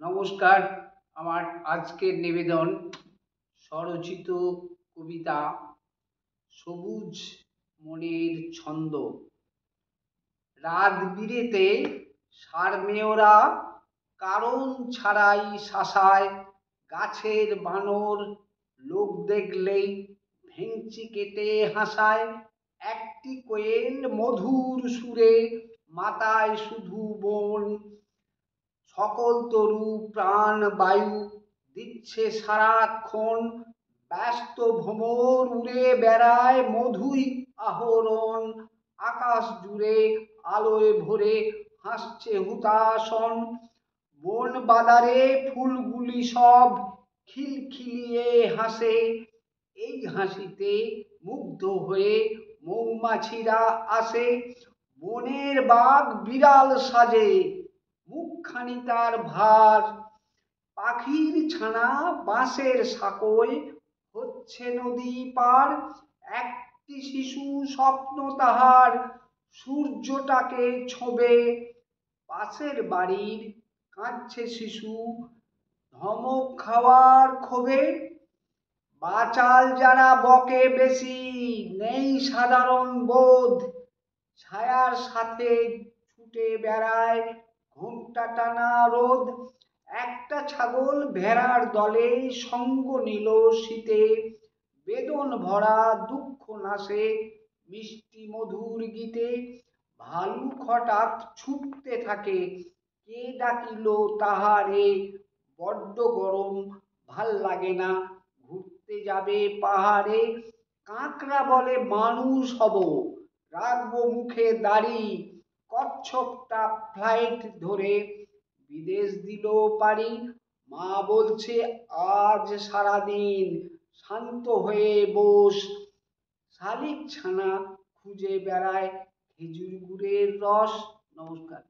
নমস্কার। আমার আজকের নিবেদন স্বরচিত কবিতা সবুজ মনের ছন্দ। রাত বিরেতে সারমেয়রা কারণ ছাড়াই শাসায়, গাছের বানর লোক দেখলেই ভেঙচি কেটে হাসায়। একটি কোয়েল মধুর সুরে মাতায় শুধু বন, সকল তরু প্রাণ বায়ু দিচ্ছে সারাক্ষণ। ব্যস্ত ভ্রমর উড়ে বেড়ায় মধুই আহরণ, আকাশ জুড়ে আলোয় ভরে হাসছে হুতাশন। বন বাদারে ফুলগুলি সব খিলখিলিয়ে হাসে, এই হাসিতে মুগ্ধ হয়ে মৌমাছিরা আসে। বনের বাঘ বিড়াল সাজে, মুখখানি তার ভার, পাখির ছানা বাঁশের সাঁকোয় হচ্ছে নদী পার। একটি শিশু স্বপ্ন তাহার সূর্যটাকে ছোঁবে, পাশের বাড়ির কাঁদছে শিশু ধমক খাওয়ার ক্ষোভে। বাচাল যারা বকে বেশি নেই সাধারণ বোধ, ছায়ার সাথে ছুটে বেড়ায় ঘোমটা টানা রোদ। একটা ছাগল ভেড়ার দলে সঙ্গ নিল শীতে, বেদন ভরা দুঃখ নাশে মিষ্টি মধুর গীতে। ভালুক হঠাৎ ছুটতে থাকে, কে ডাকিল তাহারে, বড্ড গরম ভাল লাগে না, ঘুরতে যাবে পাহাড়ে। কাকড়া বলে মানুষ হব, রাখবো মুখে দাড়ি, কচ্ছপটা ফ্লাইট ধরে বিদেশ দিল পাড়ি। মা বলছে আজ সারাদিন শান্ত হয়ে বোস, শালিক ছানা খুঁজে বেড়ায় খেজুর গুড়ের রস। নমস্কার।